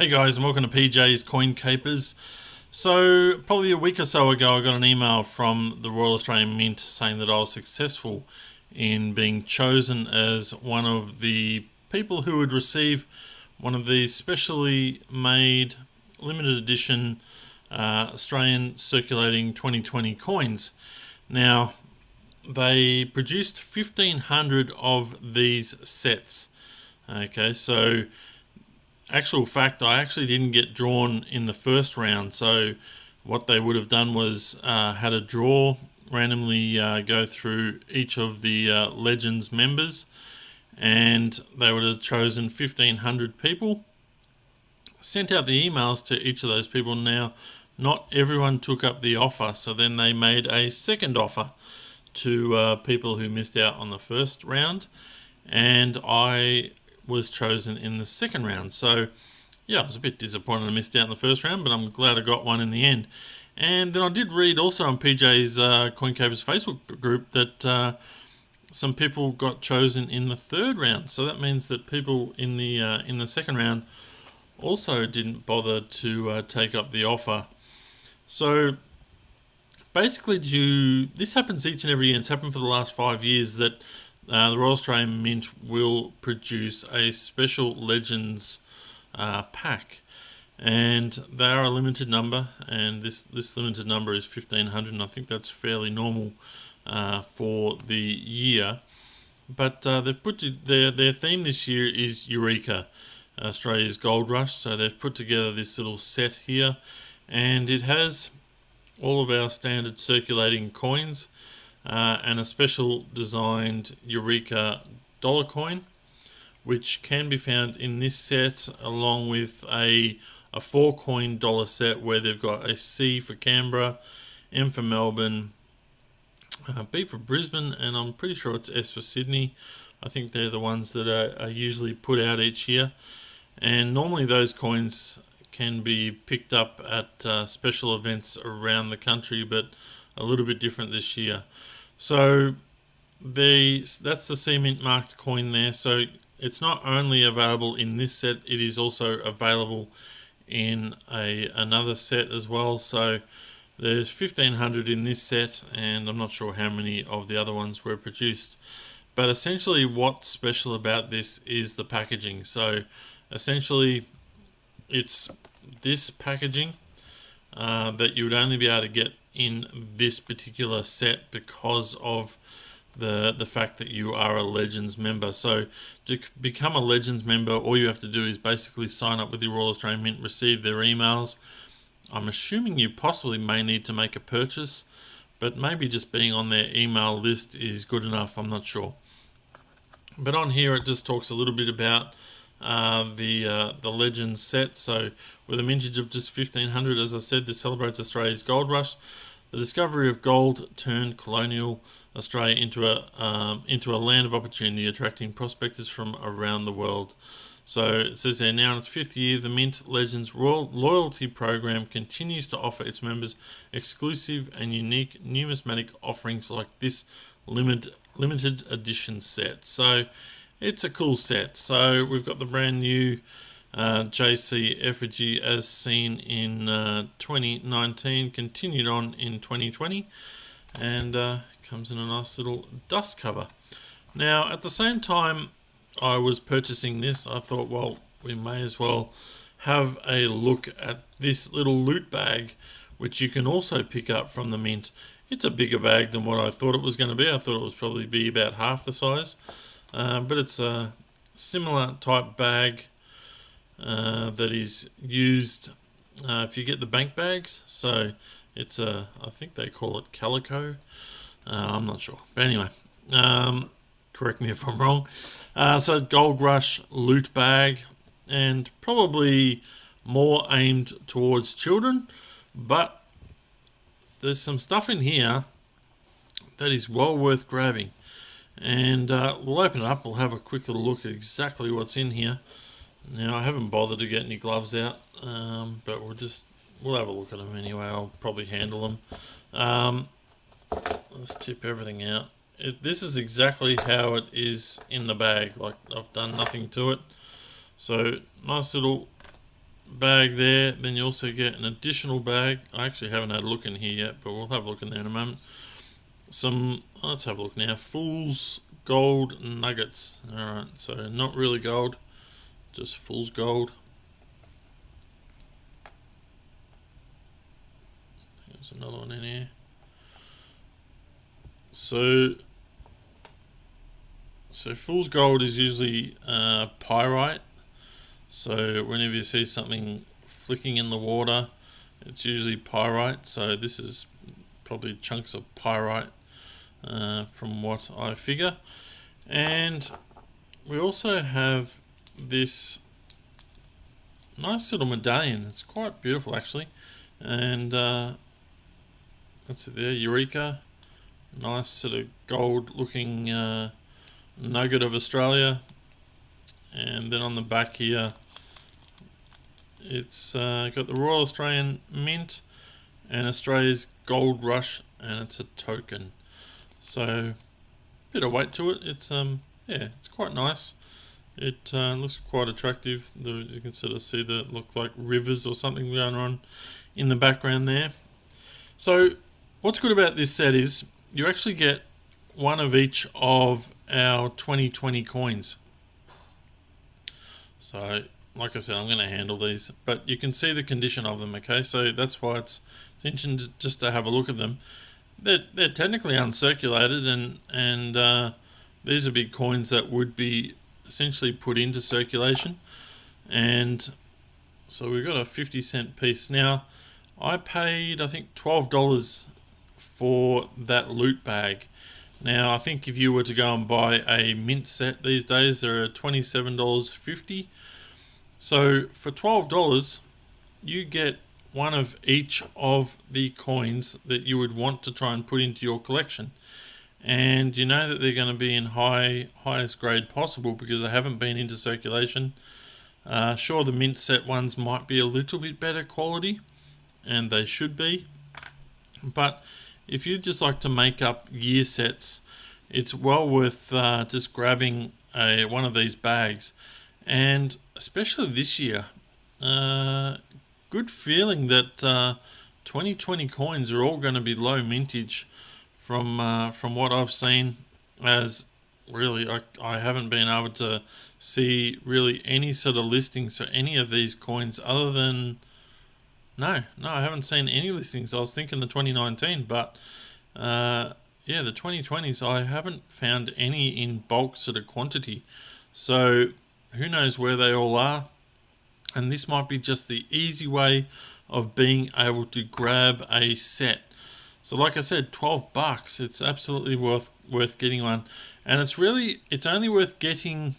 Hey guys, and welcome to PJ's Coin Capers. So, probably a week or so ago, I got an email from the Royal Australian Mint saying that I was successful in being chosen as one of the people who would receive one of these specially made limited edition Australian circulating 2020 coins. Now, they produced 1,500 of these sets. Okay, so actual fact, I actually didn't get drawn in the first round. So what they would have done was had a draw, randomly go through each of the Legends members, and they would have chosen 1,500 people, sent out the emails to each of those people. Now, not everyone took up the offer, so then they made a second offer to people who missed out on the first round, and I was chosen in the second round. So yeah, I was a bit disappointed I missed out in the first round, but I'm glad I got one in the end. And then I did read also on PJ's CoinCapers Facebook group that some people got chosen in the third round. So that means that people in the second round also didn't bother to take up the offer. So basically, this happens each and every year. It's happened for the last 5 years that the Royal Australian Mint will produce a special Legends pack, and they are a limited number, and this limited number is 1,500, and I think that's fairly normal for the year. But they've put their theme this year is Eureka, Australia's gold rush. So they've put together this little set here, and it has all of our standard circulating coins and a special designed Eureka dollar coin, which can be found in this set, along with a 4-coin dollar set where they've got a C for Canberra, M for Melbourne, B for Brisbane, and I'm pretty sure it's S for Sydney. I think they're the ones that are usually put out each year. And normally those coins can be picked up at special events around the country, but a little bit different this year. So that's the C Mint marked coin there. So it's not only available in this set, it is also available in another set as well. So there's 1,500 in this set, and I'm not sure how many of the other ones were produced. But essentially what's special about this is the packaging. So essentially it's this packaging that you would only be able to get in this particular set because of the fact that you are a Legends member. So to become a Legends member, all you have to do is basically sign up with the Royal Australian Mint, receive their emails. I'm assuming you possibly may need to make a purchase, but maybe just being on their email list is good enough. I'm not sure. But on here it just talks a little bit about the Legends set. So with a mintage of just 1,500, as I said, this celebrates Australia's gold rush. The discovery of gold turned colonial Australia into a land of opportunity, attracting prospectors from around the world. So it says there, now in its 5th year, the Mint Legends Royal Loyalty Program continues to offer its members exclusive and unique numismatic offerings like this limited edition set. So it's a cool set. So we've got the brand new JC effigy as seen in 2019, continued on in 2020, and comes in a nice little dust cover. Now, at the same time I was purchasing this, I thought, well, we may as well have a look at this little loot bag, which you can also pick up from the Mint. It's a bigger bag than what I thought it was going to be. I thought it was probably be about half the size, but it's a similar type bag that is used if you get the bank bags. So it's I think they call it calico. I'm not sure, but anyway, correct me if I'm wrong. So Gold Rush loot bag, and probably more aimed towards children, but there's some stuff in here that is well worth grabbing. And we'll open it up, we'll have a quick little look at exactly what's in here. Now, I haven't bothered to get any gloves out, but we'll have a look at them anyway. I'll probably handle them. Let's tip everything out. This is exactly how it is in the bag. Like, I've done nothing to it. So, nice little bag there. Then you also get an additional bag. I actually haven't had a look in here yet, but we'll have a look in there in a moment. Let's have a look now. Fool's Gold nuggets. Alright, so not really gold, just fool's gold. There's another one in here. So fool's gold is usually pyrite. So whenever you see something flicking in the water, it's usually pyrite. So this is probably chunks of pyrite, from what I figure. And we also have this nice little medallion. It's quite beautiful actually. And that's it there, Eureka. Nice sort of gold looking nugget of Australia. And then on the back here, it's got the Royal Australian Mint and Australia's Gold Rush, and it's a token. So bit of weight to it. It's it's quite nice. It looks quite attractive. You can sort of see that look like rivers or something going on in the background there. So what's good about this set is you actually get one of each of our 2020 coins. So like I said, I'm going to handle these, but you can see the condition of them, okay? So that's why it's interesting just to have a look at them. They're technically uncirculated, and these are big coins that would be essentially put into circulation. And so we've got a 50-cent piece. Now, I paid, I think, $12 for that loot bag. Now, I think if you were to go and buy a mint set these days, they're $27.50. So for $12, you get one of each of the coins that you would want to try and put into your collection. And you know that they're going to be in highest grade possible because they haven't been into circulation. Sure, the mint set ones might be a little bit better quality, and they should be. But if you just like to make up year sets, it's well worth just grabbing one of these bags. And especially this year, good feeling that 2020 coins are all going to be low mintage from what I've seen. As really, I haven't been able to see really any sort of listings for any of these coins other than no, I haven't seen any listings. I was thinking the 2019, but the 2020s, I haven't found any in bulk sort of quantity. So who knows where they all are? And this might be just the easy way of being able to grab a set. So like I said, $12. It's absolutely worth getting one. And it's only worth getting,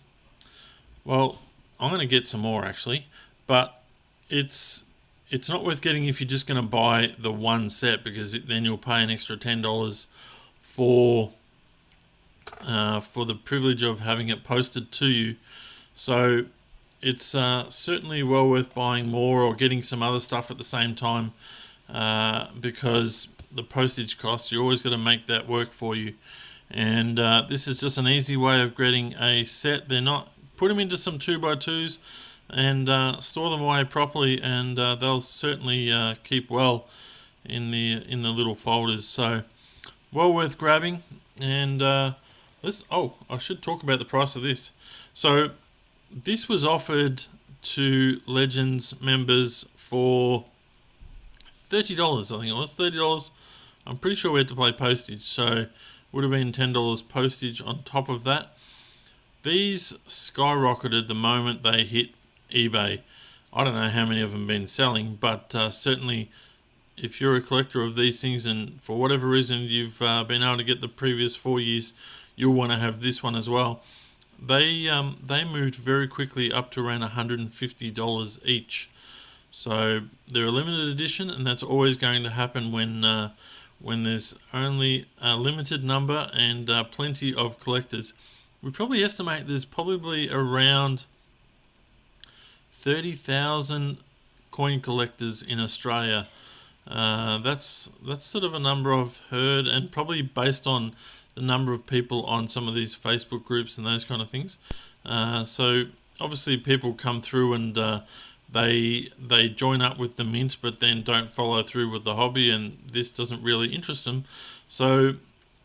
well, I'm going to get some more actually, but it's not worth getting if you're just going to buy the one set, because then you'll pay an extra $10 for the privilege of having it posted to you. So it's certainly well worth buying more or getting some other stuff at the same time, because the postage costs, you always got to make that work for you. And this is just an easy way of getting a set. Put them into some 2x2s and store them away properly, and they'll certainly keep well in the little folders. So well worth grabbing. And I should talk about the price of this. So this was offered to Legends members for $30. I think it was $30. I'm pretty sure we had to pay postage, so would have been $10 postage on top of that. These skyrocketed the moment they hit eBay. I don't know how many of them have been selling, but certainly if you're a collector of these things and for whatever reason you've been able to get the previous 4 years, you'll want to have this one as well. They moved very quickly up to around $150 each. So they're a limited edition, and that's always going to happen when there's only a limited number and plenty of collectors. We probably estimate there's probably around 30,000 coin collectors in Australia. That's sort of a number I've heard, and probably based on the number of people on some of these Facebook groups and those kind of things. So obviously people come through and they join up with the mint but then don't follow through with the hobby, and this doesn't really interest them. So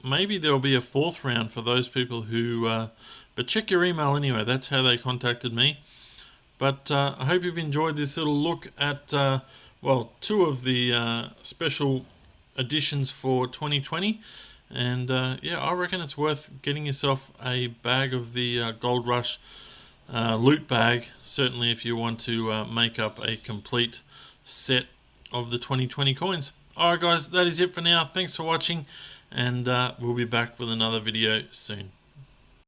maybe there'll be a fourth round for those people who but check your email anyway. That's how they contacted me. But I hope you've enjoyed this little look at well, two of the special editions for 2020. And yeah, I reckon it's worth getting yourself a bag of the Gold Rush loot bag, certainly if you want to make up a complete set of the 2020 coins. Alright guys, that is it for now. Thanks for watching, and we'll be back with another video soon.